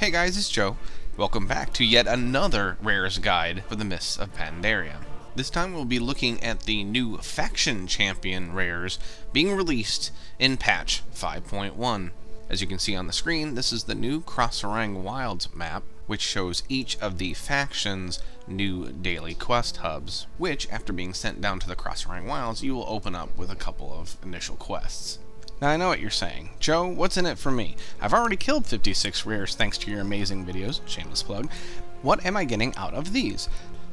Hey guys, it's Joe. Welcome back to yet another Rares Guide for the Mists of Pandaria. This time we'll be looking at the new Faction Champion Rares being released in patch 5.1. As you can see on the screen, this is the new Crossrang Wilds map, which shows each of the factions' new daily quest hubs, which, after being sent down to the Crossrang Wilds, you will open up with a couple of initial quests. Now I know what you're saying. Joe, what's in it for me? I've already killed 56 rares thanks to your amazing videos, shameless plug. What am I getting out of these?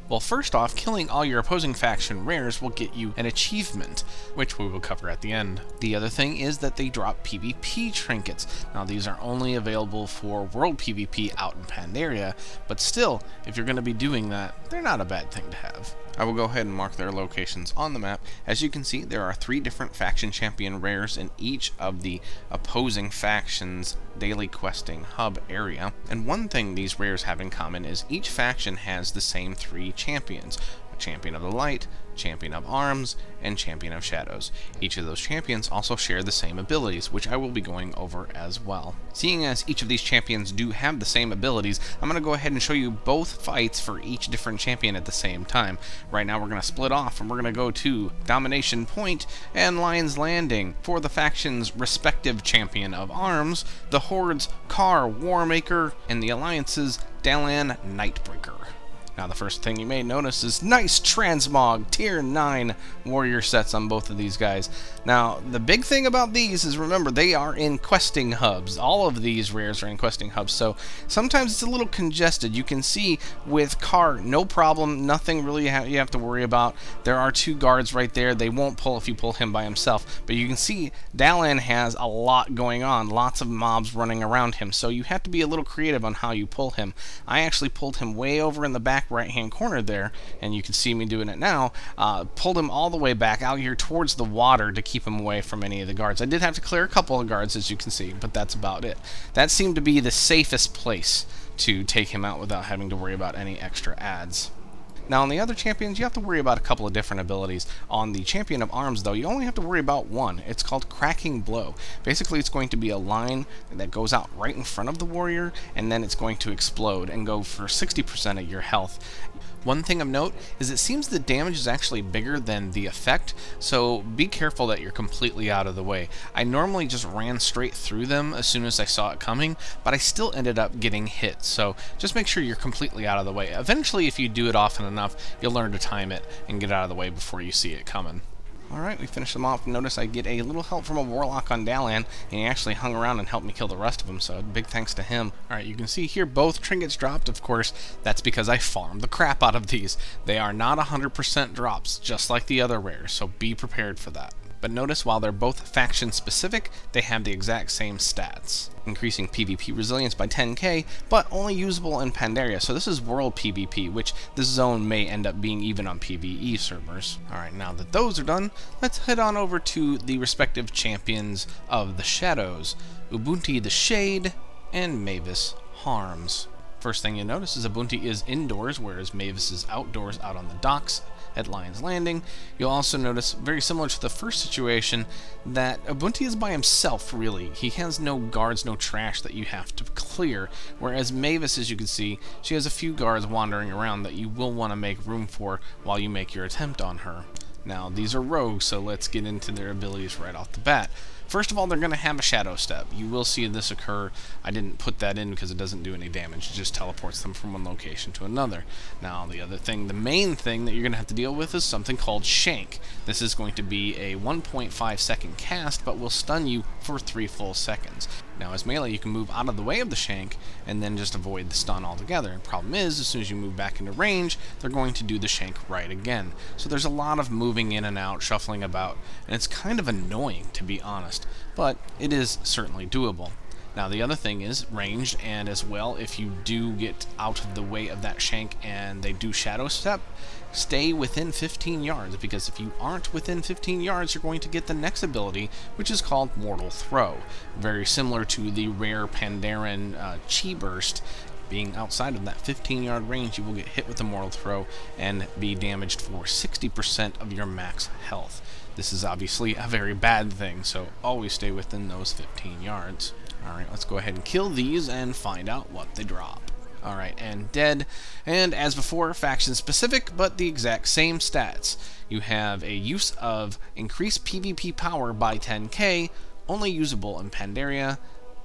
Well, first off, killing all your opposing faction rares will get you an achievement, which we will cover at the end. The other thing is that they drop PvP trinkets. Now these are only available for World PvP out in Pandaria, but still, if you're going to be doing that, they're not a bad thing to have. I will go ahead and mark their locations on the map. As you can see, there are 3 different faction champion rares in each of the opposing factions' daily questing hub area. And one thing these rares have in common is each faction has the same 3 champions. A Champion of the Light, Champion of Arms, and Champion of Shadows. Each of those champions also share the same abilities, which I will be going over as well. Seeing as each of these champions do have the same abilities, I'm going to go ahead and show you both fights for each different champion at the same time. Right now we're going to split off and we're going to go to Domination Point and Lion's Landing for the faction's respective Champion of Arms, the Horde's Car Warmaker, and the Alliance's Dalan Nightbreaker. Now the first thing you may notice is nice transmog tier 9 warrior sets on both of these guys. Now the big thing about these is, remember, they are in questing hubs. All of these rares are in questing hubs, so sometimes it's a little congested. You can see with Car, no problem, nothing really you have to worry about. There are 2 guards right there. They won't pull if you pull him by himself, but you can see Dalan has a lot going on, lots of mobs running around him, so you have to be a little creative on how you pull him. I actually pulled him way over in the back right hand corner there, and you can see me doing it now. Pulled him all the way back out here towards the water to keep him away from any of the guards. I did have to clear a couple of guards, as you can see, but that's about it. That seemed to be the safest place to take him out without having to worry about any extra adds. Now on the other champions, you have to worry about a couple of different abilities. On the Champion of Arms, though, you only have to worry about one. It's called Cracking Blow. Basically, it's going to be a line that goes out right in front of the warrior, and then it's going to explode and go for 60% of your health. One thing of note is it seems the damage is actually bigger than the effect, so be careful that you're completely out of the way. I normally just ran straight through them as soon as I saw it coming, but I still ended up getting hit, so just make sure you're completely out of the way. Eventually, if you do it often enough, you'll learn to time it and get out of the way before you see it coming. Alright, we finished them off. Notice I get a little help from a Warlock on Dalan, and he actually hung around and helped me kill the rest of them, so big thanks to him. Alright, you can see here both trinkets dropped. Of course, that's because I farmed the crap out of these. They are not 100% drops, just like the other rares, so be prepared for that. But notice, while they're both faction specific, they have the exact same stats. Increasing PvP resilience by 10k, but only usable in Pandaria, so this is World PvP, which this zone may end up being even on PvE servers. Alright, now that those are done, let's head on over to the respective champions of the Shadows, Ubuntu the Shade, and Mavis Harms. First thing you notice is Ubuntu is indoors, whereas Mavis is outdoors out on the docks at Lion's Landing. You'll also notice, very similar to the first situation, that Ubuntu is by himself, really. He has no guards, no trash that you have to clear, whereas Mavis, as you can see, she has a few guards wandering around that you will want to make room for while you make your attempt on her. Now, these are rogues, so let's get into their abilities right off the bat. First of all, they're going to have a Shadow Step. You will see this occur. I didn't put that in because it doesn't do any damage. It just teleports them from one location to another. Now, the other thing, the main thing that you're going to have to deal with is something called Shank. This is going to be a 1.5 second cast, but will stun you for 3 full seconds. Now, as melee, you can move out of the way of the Shank and then just avoid the stun altogether. The problem is, as soon as you move back into range, they're going to do the Shank right again. So there's a lot of moving in and out, shuffling about, and it's kind of annoying, to be honest, but it is certainly doable. Now the other thing is ranged, and as well, if you do get out of the way of that Shank and they do Shadow Step, stay within 15 yards, because if you aren't within 15 yards, you're going to get the next ability, which is called Mortal Throw. Very similar to the rare Pandaren Chi Burst. Being outside of that 15-yard range, you will get hit with the Mortal Throw and be damaged for 60% of your max health. This is obviously a very bad thing, so always stay within those 15 yards. Alright, let's go ahead and kill these and find out what they drop. Alright, and dead. And as before, faction specific, but the exact same stats. You have a use of increased PvP power by 10k, only usable in Pandaria,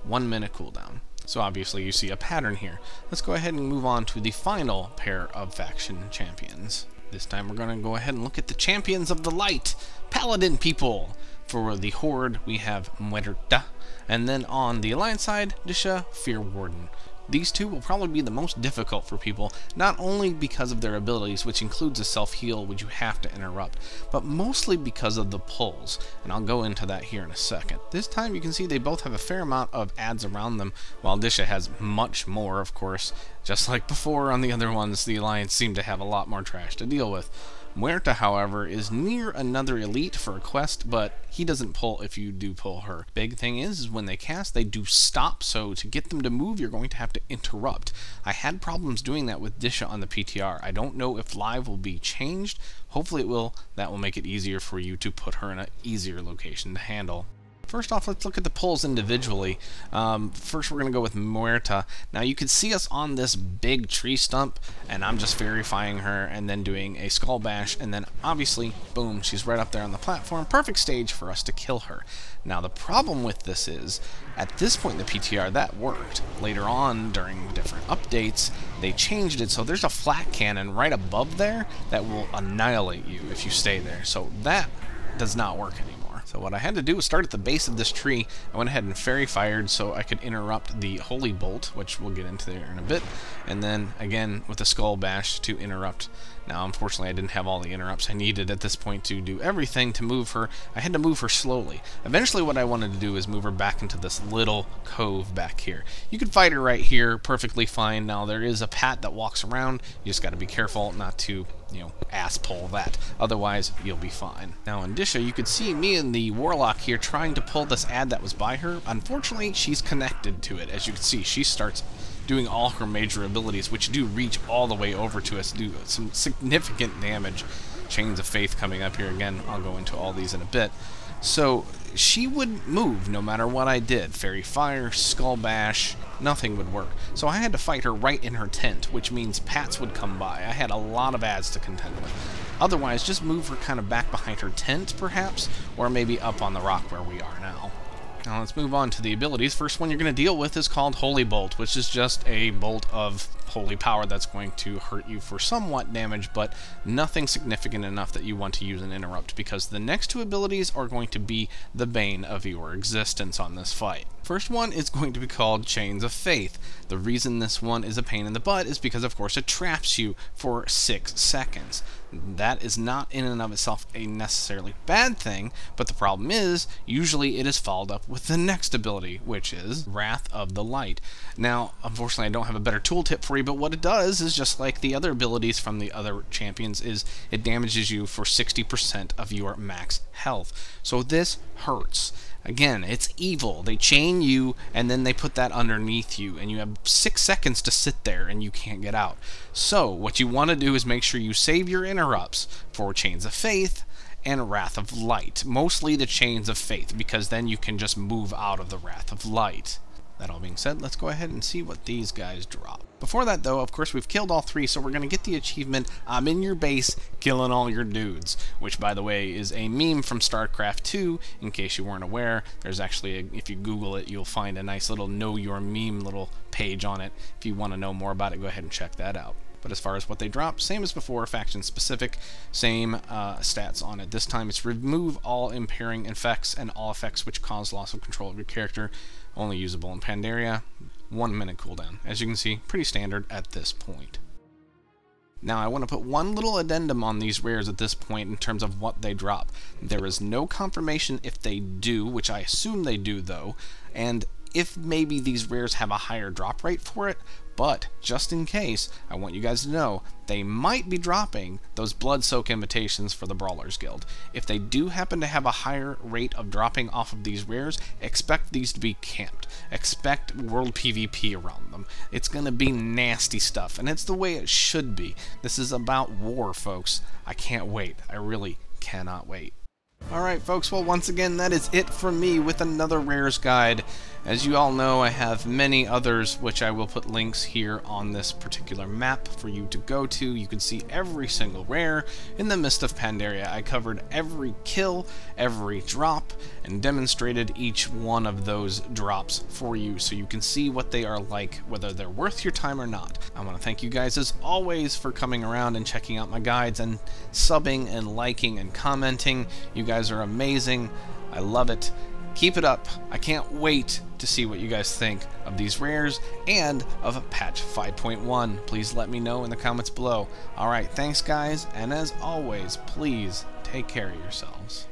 1 minute cooldown. So obviously you see a pattern here. Let's go ahead and move on to the final pair of faction champions. This time we're going to go ahead and look at the champions of the light, Paladin people. For the Horde, we have Muerta, and then on the Alliance side, Disha, Fear Warden. These two will probably be the most difficult for people, not only because of their abilities, which includes a self-heal which you have to interrupt, but mostly because of the pulls, and I'll go into that here in a second. This time you can see they both have a fair amount of adds around them, while Disha has much more, of course. Just like before on the other ones, the Alliance seemed to have a lot more trash to deal with. Muerta, however, is near another elite for a quest, but he doesn't pull if you do pull her. Big thing is when they cast, they do stop, so to get them to move, you're going to have to interrupt. I had problems doing that with Disha on the PTR. I don't know if live will be changed. Hopefully it will. That will make it easier for you to put her in an easier location to handle. First off, let's look at the pulls individually. First, we're going to go with Muerta. Now, you can see us on this big tree stump, and I'm just verifying her and then doing a skull bash, and then obviously, boom, she's right up there on the platform. Perfect stage for us to kill her. Now, the problem with this is, at this point in the PTR, that worked. Later on, during different updates, they changed it, so there's a flat cannon right above there that will annihilate you if you stay there. So that does not work anymore. So what I had to do was start at the base of this tree. I went ahead and fairy fired so I could interrupt the holy bolt, which we'll get into there in a bit, and then again with the skull bash to interrupt. Now unfortunately I didn't have all the interrupts I needed at this point to do everything to move her. I had to move her slowly. Eventually what I wanted to do is move her back into this little cove back here. You could fight her right here perfectly fine. Now there is a pat that walks around. You just got to be careful not to, you know, ass pull that. Otherwise, you'll be fine. Now in Disha, you could see me and the Warlock here trying to pull this ad that was by her. Unfortunately, she's connected to it. As you can see, she starts doing all her major abilities, which do reach all the way over to us, do some significant damage. Chains of Faith coming up here again. I'll go into all these in a bit. So she would move no matter what I did. Fairy Fire, Skull Bash, nothing would work. So I had to fight her right in her tent, which means Pats would come by. I had a lot of ads to contend with. Otherwise, just move her kind of back behind her tent, perhaps, or maybe up on the rock where we are now. Now let's move on to the abilities. First one you're going to deal with is called Holy Bolt, which is just a bolt of holy power that's going to hurt you for somewhat damage, but nothing significant enough that you want to use an interrupt, because the next two abilities are going to be the bane of your existence on this fight. First one is going to be called Chains of Faith. The reason this one is a pain in the butt is because, of course, it traps you for 6 seconds. That is not in and of itself a necessarily bad thing, but the problem is, usually it is followed up with the next ability, which is Wrath of the Light. Now, unfortunately, I don't have a better tooltip for you, but what it does is just like the other abilities from the other champions, is it damages you for 60% of your max health. So this hurts. Again, it's evil. They chain you, and then they put that underneath you, and you have 6 seconds to sit there, and you can't get out. So, what you want to do is make sure you save your interrupts for Chains of Faith and Wrath of Light. Mostly the Chains of Faith, because then you can just move out of the Wrath of Light. That all being said, let's go ahead and see what these guys drop. Before that, though, of course, we've killed all 3, so we're going to get the achievement, I'm in your base, killing all your dudes, which, by the way, is a meme from StarCraft 2, in case you weren't aware. There's actually, if you Google it, you'll find a nice little Know Your Meme little page on it. If you want to know more about it, go ahead and check that out. But as far as what they drop, same as before, faction specific, same stats on it. This time it's remove all impairing effects and all effects which cause loss of control of your character, only usable in Pandaria, 1 minute cooldown. As you can see, pretty standard at this point. Now I want to put one little addendum on these rares at this point in terms of what they drop. There is no confirmation if they do, which I assume they do though, and if maybe these rares have a higher drop rate for it, but just in case, I want you guys to know they might be dropping those Blood Soak invitations for the Brawlers Guild. If they do happen to have a higher rate of dropping off of these rares, expect these to be camped. Expect world PvP around them. It's going to be nasty stuff, and it's the way it should be. This is about war, folks. I can't wait. I really cannot wait. Alright folks, well once again that is it from me with another Rares Guide. As you all know, I have many others which I will put links here on this particular map for you to go to. You can see every single rare in the Mist of Pandaria. I covered every kill, every drop, and demonstrated each one of those drops for you so you can see what they are like, whether they're worth your time or not. I want to thank you guys as always for coming around and checking out my guides and subbing and liking and commenting. You guys are amazing. I love it. Keep it up. I can't wait to see what you guys think of these rares and of patch 5.1. Please let me know in the comments below. Alright, thanks guys, and as always, please take care of yourselves.